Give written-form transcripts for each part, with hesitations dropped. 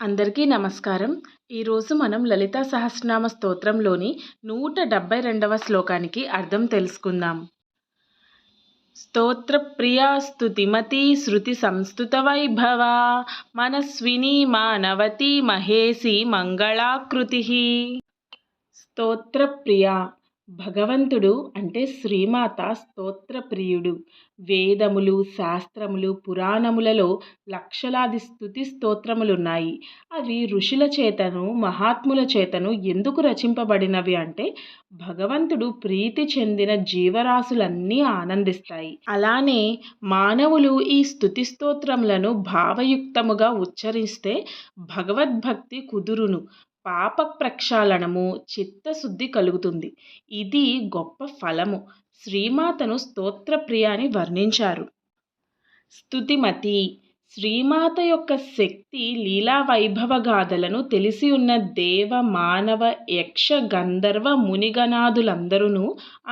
అందరికీ నమస్కారం. ఈరోజు మనం లలితా సహస్రనామ స్తోత్రంలోని 172వ శ్లోకానికి అర్థం తెలుసుకుందాం. స్తోత్రప్రియా స్తుతిమతీ శృతి సంస్తుత వైభవా మనస్వినీ మానవతి మహేసి మంగళాకృతి. స్తోత్రప్రియ భగవంతుడు అంటే శ్రీమాత స్తోత్రప్రియుడు. వేదములు, శాస్త్రములు, పురాణములలో లక్షలాది స్తుతి స్తోత్రములున్నాయి. అవి ఋషుల చేతను, మహాత్ముల చేతను ఎందుకు రచింపబడినవి అంటే భగవంతుడు ప్రీతి చెందిన జీవరాశులన్నీ ఆనందిస్తాయి. అలానే మానవులు ఈ స్తుతి స్తోత్రములను భావయుక్తముగా ఉచ్చరిస్తే భగవద్భక్తి కుదురును, పాప ప్రక్షాళనము, చిత్తశుద్ధి కలుగుతుంది. ఇది గొప్ప ఫలము. శ్రీమాతను స్తోత్రప్రియ అని వర్ణించారు. స్తుతిమతి శ్రీమాత యొక్క శక్తి లీలా వైభవ గాథలను తెలిసి ఉన్న దేవ, మానవ, యక్ష, గంధర్వ, మునిగణాదులందరూ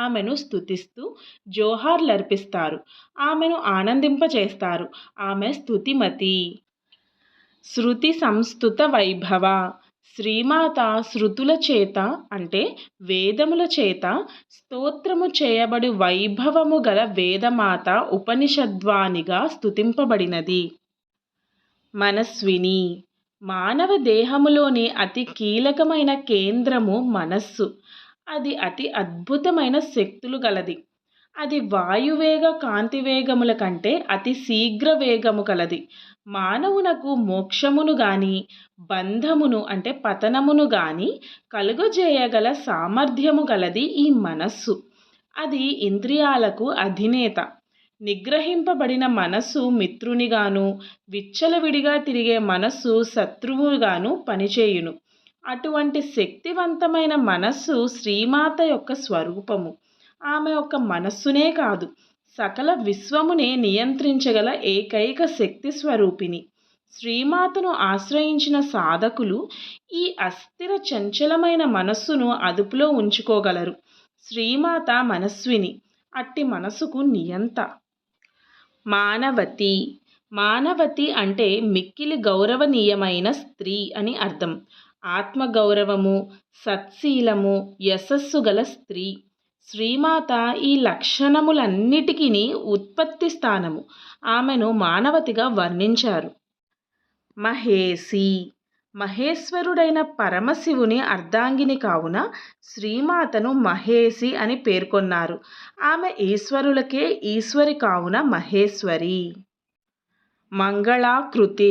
ఆమెను స్తుతిస్తూ జోహార్లర్పిస్తారు. ఆమెను ఆనందింపచేస్తారు. ఆమె స్తుతిమతి. శృతి సంస్తుత వైభవ శ్రీమాత శృతుల చేత అంటే వేదముల చేత స్తోత్రము చేయబడి వైభవము గల వేదమాత ఉపనిషద్వానిగా స్తుతింపబడినది. మనస్విని మానవ దేహములోని అతి కీలకమైన కేంద్రము మనస్సు. అది అతి అద్భుతమైన శక్తులు గలది. అది వాయువేగ కాంతివేగముల కంటే అతి శీఘ్ర వేగము కలది. మానవునకు మోక్షమును గాని బంధమును అంటే పతనమును గాని కలుగజేయగల సామర్థ్యము గలది ఈ మనస్సు. అది ఇంద్రియాలకు అధినేత. నిగ్రహింపబడిన మనస్సు మిత్రునిగాను, విచ్చలవిడిగా తిరిగే మనస్సు శత్రువుగాను పనిచేయును. అటువంటి శక్తివంతమైన మనస్సు శ్రీమాత యొక్క స్వరూపము. ఆమె యొక్క మనస్సునే కాదు, సకల విశ్వమునే నియంత్రించగల ఏకైక శక్తి స్వరూపిణి. శ్రీమాతను ఆశ్రయించిన సాధకులు ఈ అస్థిర చంచలమైన మనస్సును అదుపులో ఉంచుకోగలరు. శ్రీమాత మనస్విని, అట్టి మనసుకు నియంత. మానవతి మానవతి అంటే మిక్కిలి గౌరవనీయమైన స్త్రీ అని అర్థం. ఆత్మగౌరవము, సత్శీలము, యశస్సు గల స్త్రీ. శ్రీమాత ఈ లక్షణములన్నిటికీ ఉత్పత్తి స్థానము. ఆమెను మానవతిగా వర్ణించారు. మహేసి మహేశ్వరుడైన పరమశివుని అర్ధాంగిని కావున శ్రీమాతను మహేసి అని పేర్కొన్నారు. ఆమె ఈశ్వరులకే ఈశ్వరి కావున మహేశ్వరి. మంగళాకృతి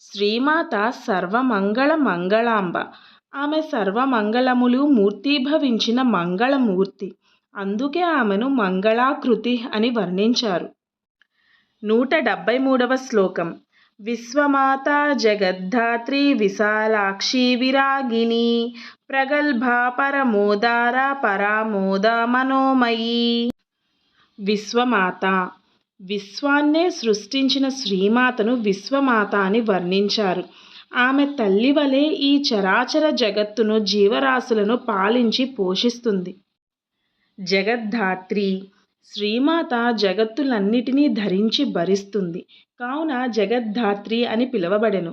శ్రీమాత సర్వమంగళ మంగళాంబ. ఆమె సర్వమంగళములు మూర్తీభవించిన మంగళమూర్తి. అందుకే ఆమెను మంగళాకృతి అని వర్ణించారు. 173వ శ్లోకం. విశ్వమాత జగద్ధాత్రి విశాలాక్షి విరాగిని ప్రగల్భా పరమోదార పరామోద మనోమయీ. విశ్వమాత విశ్వాన్నే సృష్టించిన శ్రీమాతను విశ్వమాత అని వర్ణించారు. ఆమె తల్లి వలె ఈ చరాచర జగత్తును, జీవరాశులను పాలించి పోషిస్తుంది. జగద్ధాత్రి శ్రీమాత జగత్తులన్నిటినీ ధరించి భరిస్తుంది కావున జగద్ధాత్రి అని పిలువబడెను.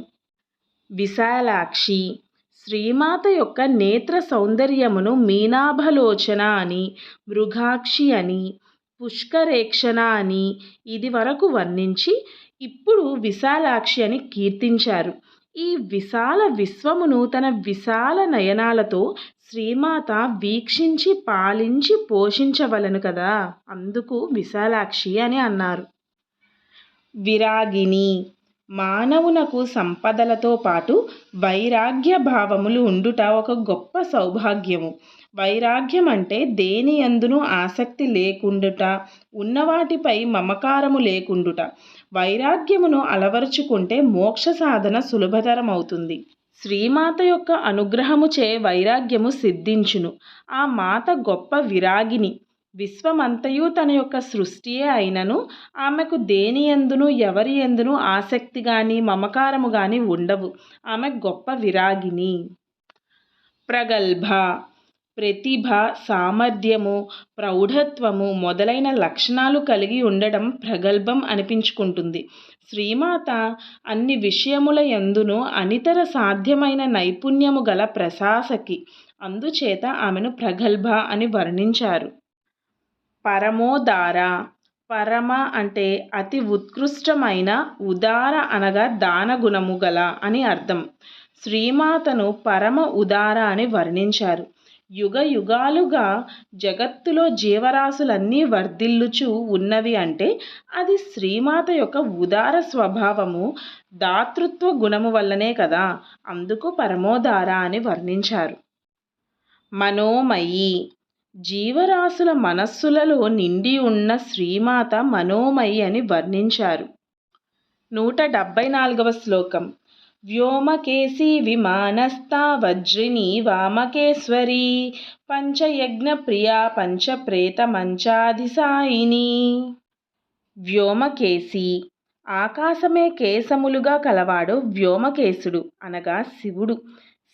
విశాలాక్షి శ్రీమాత యొక్క నేత్ర సౌందర్యమును మీనాభలోచన అని, మృగాక్షి అని, పుష్కరేక్షణ అని ఇది వరకు వర్ణించి ఇప్పుడు విశాలాక్షి అని కీర్తించారు. ఈ విశాల విశ్వమును తన విశాల నయనాలతో శ్రీమాత వీక్షించి పాలించి పోషించవలను కదా, అందుకు విశాలాక్షి అని అన్నారు. విరాగిని మానవునకు సంపదలతో పాటు వైరాగ్య భావములు ఉండుట ఒక గొప్ప సౌభాగ్యము. వైరాగ్యం అంటే దేని యందును ఆసక్తి లేకుండుట, ఉన్నవాటిపై మమకారము లేకుండుట. వైరాగ్యమును అలవరుచుకుంటే మోక్ష సాధన సులభతరమవుతుంది. శ్రీమాత యొక్క అనుగ్రహముచే వైరాగ్యము సిద్ధించును. ఆ మాత గొప్ప విరాగిని. విశ్వమంతయు తన యొక్క సృష్టియే అయినను ఆమెకు దేని యందును ఎవరి యందును ఆసక్తి గాని మమకారము గాని ఉండవు. ఆమె గొప్ప విరాగిని. ప్రగల్భ ప్రతిభ, సామర్థ్యము, ప్రౌఢత్వము మొదలైన లక్షణాలు కలిగి ఉండడం ప్రగల్భం అనిపించుకుంటుంది. శ్రీమాత అన్ని విషయముల యందును అనితర సాధ్యమైన నైపుణ్యము గల ప్రశాసకి. అందుచేత ఆమెను ప్రగల్భ అని వర్ణించారు. పరమోదార. పరమ అంటే అతి ఉత్కృష్టమైన, ఉదార అనగా దాన గుణము గల అని అర్థం. శ్రీమాతను పరమ ఉదార అని వర్ణించారు. యుగ యుగాలుగా జగత్తులో జీవరాశులన్నీ వర్ధిల్లుచు ఉన్నవి అంటే అది శ్రీమాత యొక్క ఉదార స్వభావము, దాతృత్వ గుణము వల్లనే కదా. అందుకు పరమోదార అని వర్ణించారు. మనోమయి. జీవరాశుల మనస్సులలో నిండి ఉన్న శ్రీమాత మనోమయి అని వర్ణించారు. 174వ శ్లోకం. వ్యోమకేశీ విమానస్థా వజ్రిణీ వామకేశ్వరీ పంచయజ్ఞ ప్రియా పంచప్రేత మంచాధిసాయిని. వ్యోమకేశి. ఆకాశమే కేశములుగా కలవాడు వ్యోమకేశుడు అనగా శివుడు.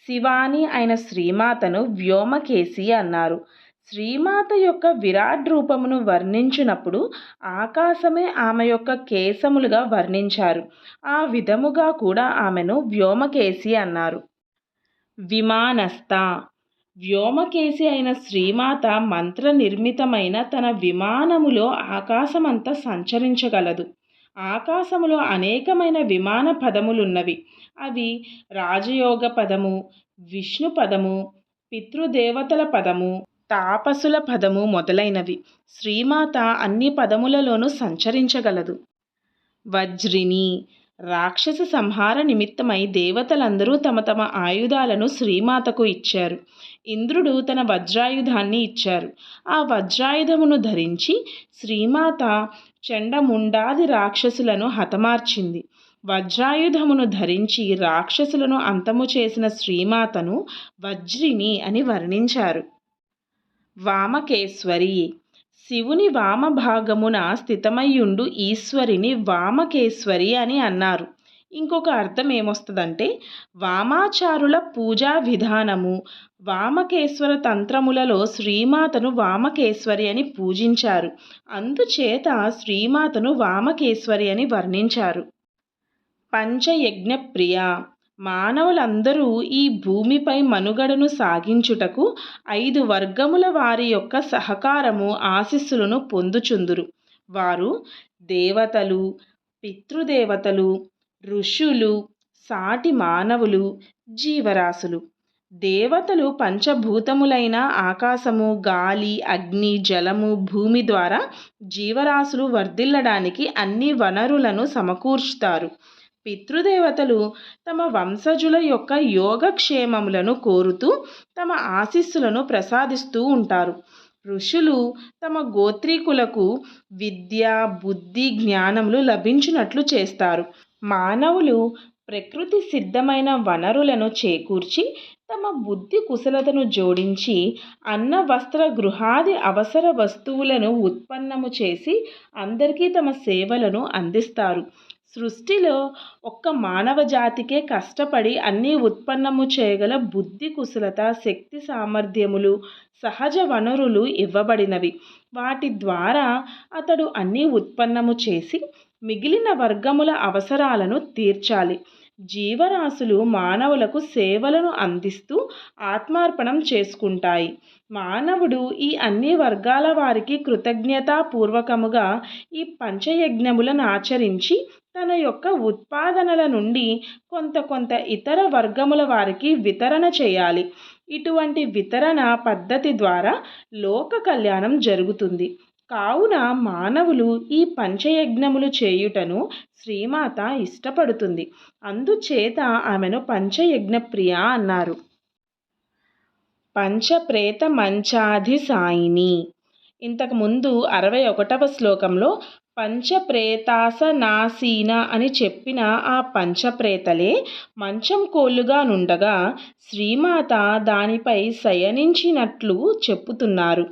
శివాని అయిన శ్రీమాతను వ్యోమకేశి అన్నారు. శ్రీమాత యొక్క విరాట్ రూపమును వర్ణించినప్పుడు ఆకాశమే ఆమె యొక్క కేశములుగా వర్ణించారు. ఆ విధముగా కూడా ఆమెను వ్యోమకేశి అన్నారు. విమానస్థ. వ్యోమకేశి అయిన శ్రీమాత మంత్ర నిర్మితమైన తన విమానములో ఆకాశమంతా సంచరించగలదు. ఆకాశములో అనేకమైన విమాన పదములున్నవి. అవి రాజయోగ పదము, విష్ణు పదము, పితృదేవతల పదము, తాపసుల పదము మొదలైనవి. శ్రీమాత అన్ని పదములలోనూ సంచరించగలదు. వజ్రిని. రాక్షస సంహార నిమిత్తమై దేవతలందరూ తమ తమ ఆయుధాలను శ్రీమాతకు ఇచ్చారు. ఇంద్రుడు తన వజ్రాయుధాన్ని ఇచ్చారు. ఆ వజ్రాయుధమును ధరించి శ్రీమాత చండముండాది రాక్షసులను హతమార్చింది. వజ్రాయుధమును ధరించి రాక్షసులను అంతము చేసిన శ్రీమాతను వజ్రిని అని వర్ణించారు. వామకేశ్వరి. శివుని వామభాగమున స్థితమయ్యుండు ఈశ్వరిని వామకేశ్వరి అని అన్నారు. ఇంకొక అర్థం ఏమొస్తుందంటే వామాచారుల పూజా విధానము, వామకేశ్వర తంత్రములలో శ్రీమాతను వామకేశ్వరి అని పూజించారు. అందుచేత శ్రీమాతను వామకేశ్వరి అని వర్ణించారు. పంచయజ్ఞ ప్రియ. మానవులందరూ ఈ భూమిపై మనుగడను సాగించుటకు 5 వర్గముల వారి యొక్క సహకారము, ఆశీస్సులను పొందుచుందురు. వారు దేవతలు, పితృదేవతలు, ఋషులు, సాటి మానవులు, జీవరాశులు. దేవతలు పంచభూతములైన ఆకాశము, గాలి, అగ్ని, జలము, భూమి ద్వారా జీవరాశులు వర్ధిల్లడానికి అన్ని వనరులను సమకూర్చుతారు. పితృదేవతలు తమ వంశజుల యొక్క యోగక్షేమములను కోరుతూ తమ ఆశీస్సులను ప్రసాదిస్తూ ఉంటారు. ఋషులు తమ గోత్రీకులకు విద్య, బుద్ధి, జ్ఞానములు లభించినట్లు చేస్తారు. మానవులు ప్రకృతి సిద్ధమైన వనరులను చేకూర్చి తమ బుద్ధి కుశలతను జోడించి అన్న, వస్త్ర, గృహాది అవసర వస్తువులను ఉత్పన్నము చేసి అందరికీ తమ సేవలను అందిస్తారు. సృష్టిలో ఒక్క మానవ జాతికే కష్టపడి అన్నీ ఉత్పన్నము చేయగల బుద్ధి కుశలత, శక్తి సామర్థ్యములు, సహజ వనరులు ఇవ్వబడినవి. వాటి ద్వారా అతడు అన్నీ ఉత్పన్నము చేసి మిగిలిన వర్గముల అవసరాలను తీర్చాలి. జీవరాశులు మానవులకు సేవలను అందిస్తూ ఆత్మార్పణం చేసుకుంటాయి. మానవుడు ఈ అన్ని వర్గాల వారికి కృతజ్ఞతాపూర్వకముగా ఈ పంచయజ్ఞములను ఆచరించి తన యొక్క ఉత్పాదనల నుండి కొంత ఇతర వర్గముల వారికి వితరణ చేయాలి. ఇటువంటి వితరణ పద్ధతి ద్వారా లోక కళ్యాణం జరుగుతుంది. కావున మానవులు ఈ పంచయజ్ఞములు చేయుటను శ్రీమాత ఇష్టపడుతుంది. అందుచేత ఆమెను పంచయజ్ఞ ప్రియ అన్నారు. పంచప్రేత మంచాధిసాయిని. ఇంతకుముందు 61వ శ్లోకంలో పంచప్రేతాసనాసీన అని చెప్పిన ఆ పంచప్రేతలే మంచం కోళ్ళుగా నుండగా శ్రీమాత దానిపై శయనించినట్లు చెప్పుతున్నారు.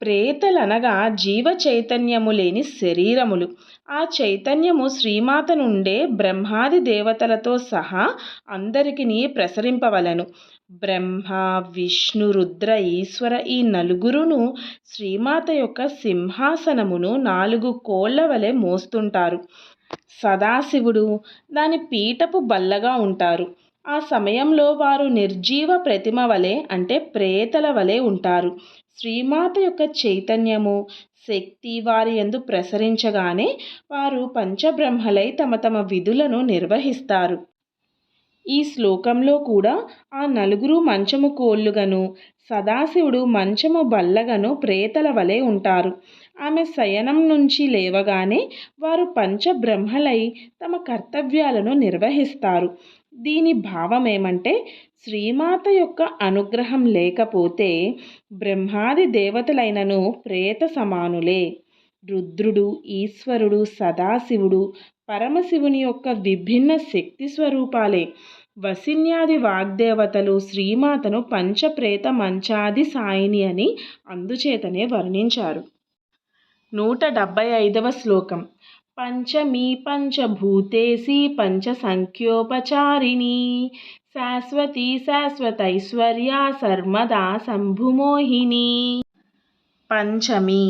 ప్రేతలనగా జీవ చైతన్యము లేని శరీరములు. ఆ చైతన్యము శ్రీమాత నుండే బ్రహ్మాది దేవతలతో సహా అందరికిని ప్రసరింపవలెను. బ్రహ్మ, విష్ణు, రుద్ర, ఈశ్వర ఈ నలుగురును శ్రీమాత యొక్క సింహాసనమును 4 కోళ్ల వలె మోస్తుంటారు. సదాశివుడు దాని పీఠపు బల్లగా ఉంటారు. ఆ సమయంలో వారు నిర్జీవ ప్రతిమ వలె అంటే ప్రేతల వలె ఉంటారు. శ్రీమాత యొక్క చైతన్యము, శక్తి వారి యందు ప్రసరించగానే వారు పంచబ్రహ్మలై తమ తమ విధులను నిర్వహిస్తారు. ఈ శ్లోకంలో కూడా ఆ నలుగురు మంచము కోళ్లుగను, సదాశివుడు మంచము బల్లగను ప్రేతల వలె ఉంటారు. ఆమె శయనం నుంచి లేవగానే వారు పంచబ్రహ్మలై తమ కర్తవ్యాలను నిర్వహిస్తారు. దీని భావమేమంటే శ్రీమాత యొక్క అనుగ్రహం లేకపోతే బ్రహ్మాది దేవతలైనను ప్రేత సమానులే. రుద్రుడు, ఈశ్వరుడు, సదాశివుడు పరమశివుని యొక్క విభిన్న శక్తి స్వరూపాలే. వసిన్యాది వాగ్దేవతలు శ్రీమాతను పంచప్రేత మంచాది సాయిని అని అందుచేతనే వర్ణించారు. 175వ శ్లోకం. పంచమీ పంచభూతేసి పంచసంఖ్యోపచారిణి శాశ్వతీ శాశ్వతైశ్వర్య సర్మదా శంభుమోహిని. పంచమి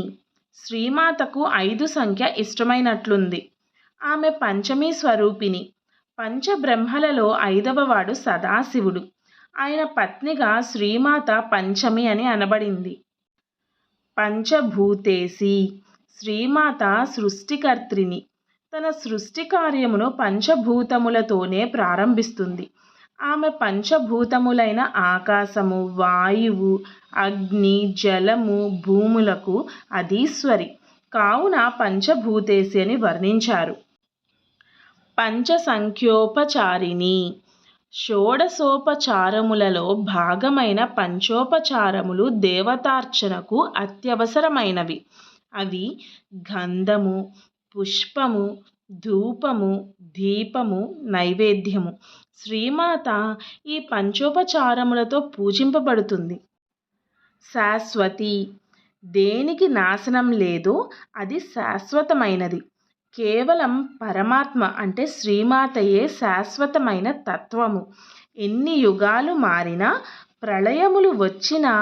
శ్రీమాతకు 5 సంఖ్య ఇష్టమైనట్లుంది. ఆమె పంచమీ స్వరూపిణి. పంచబ్రహ్మలలో 5వ వాడు సదాశివుడు. ఆయన పత్నిగా శ్రీమాత పంచమి అని అనబడింది. పంచభూతేసి శ్రీమాత సృష్టికర్త్రిని. తన సృష్టి కార్యమును పంచభూతములతోనే ప్రారంభిస్తుంది. ఆమె పంచభూతములైన ఆకాశము, వాయువు, అగ్ని, జలము, భూములకు అధీశ్వరి. కావున పంచభూతేసి అని వర్ణించారు. పంచసంఖ్యోపచారిణి షోడశోపచారములలో భాగమైన పంచోపచారములు దేవతార్చనకు అత్యవసరమైనవి. అవి గంధము, పుష్పము, ధూపము, దీపము, నైవేద్యము. శ్రీమాత ఈ పంచోపచారములతో పూజింపబడుతుంది. శాశ్వతి దేనికి నాశనం లేదో అది శాశ్వతమైనది. కేవలం పరమాత్మ అంటే శ్రీమాతయే శాశ్వతమైన తత్వము. ఎన్ని యుగాలు మారినా ప్రళయములు వచ్చినా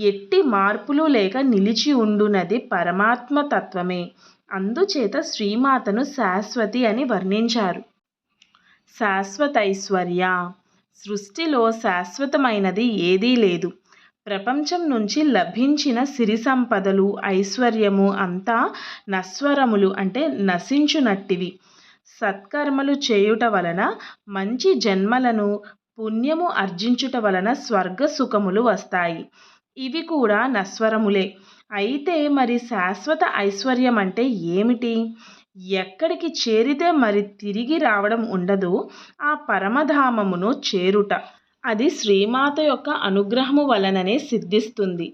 ఎట్టి మార్పులు లేక నిలిచి ఉండునది పరమాత్మ తత్వమే. అందుచేత శ్రీమాతను శాశ్వతి అని వర్ణించారు. శాశ్వతైశ్వర్య సృష్టిలో శాశ్వతమైనది ఏదీ లేదు. ప్రపంచం నుంచి లభించిన సిరి సంపదలు, ఐశ్వర్యము అంతా నశ్వరములు అంటే నశించునట్టివి. సత్కర్మలు చేయుట వలన మంచి జన్మలను, పుణ్యము ఆర్జించుట వలన స్వర్గ సుఖములు వస్తాయి. ఇవి కూడా నశ్వరములే. అయితే మరి శాశ్వత ఐశ్వర్యం అంటే ఏమిటి? ఎక్కడికి చేరితే మరి తిరిగి రావడం ఉండదో ఆ పరమధామమును చేరుట. అది శ్రీమాత యొక్క అనుగ్రహము వలననే సిద్ధిస్తుంది.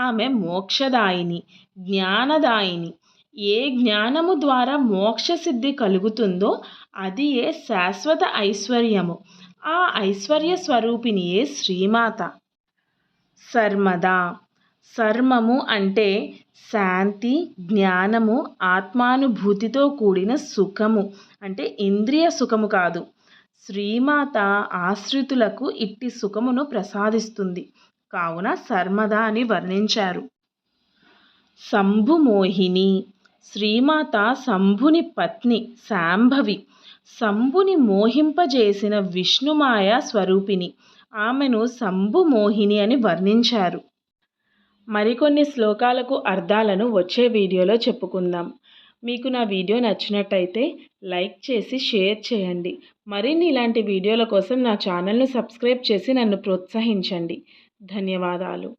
ఆమె మోక్షదాయిని, జ్ఞానదాయిని. ఏ జ్ఞానము ద్వారా మోక్ష సిద్ధి కలుగుతుందో అది ఏ శాశ్వత ఐశ్వర్యము. ఆ ఐశ్వర్య స్వరూపిణియే శ్రీమాత. సర్మదా సర్మము అంటే శాంతి, జ్ఞానము, ఆత్మానుభూతితో కూడిన సుఖము అంటే ఇంద్రియ సుఖము కాదు. శ్రీమాత ఆశ్రితులకు ఇట్టి సుఖమును ప్రసాదిస్తుంది. కావున సర్మదా అని వర్ణించారు. శంభుమోహిని శ్రీమాత శంభుని పత్ని శాంభవి. శంభుని మోహింపజేసిన విష్ణుమాయ స్వరూపిణి. ఆమెను శంభుమోహిని అని వర్ణించారు. మరికొన్ని శ్లోకాలకు అర్థాలను వచ్చే వీడియోలో చెప్పుకుందాం. మీకు నా వీడియో నచ్చినట్టయితే లైక్ చేసి షేర్ చేయండి. మరిన్ని ఇలాంటి వీడియోల కోసం నా ఛానల్ను సబ్స్క్రైబ్ చేసి నన్ను ప్రోత్సహించండి. ధన్యవాదాలు.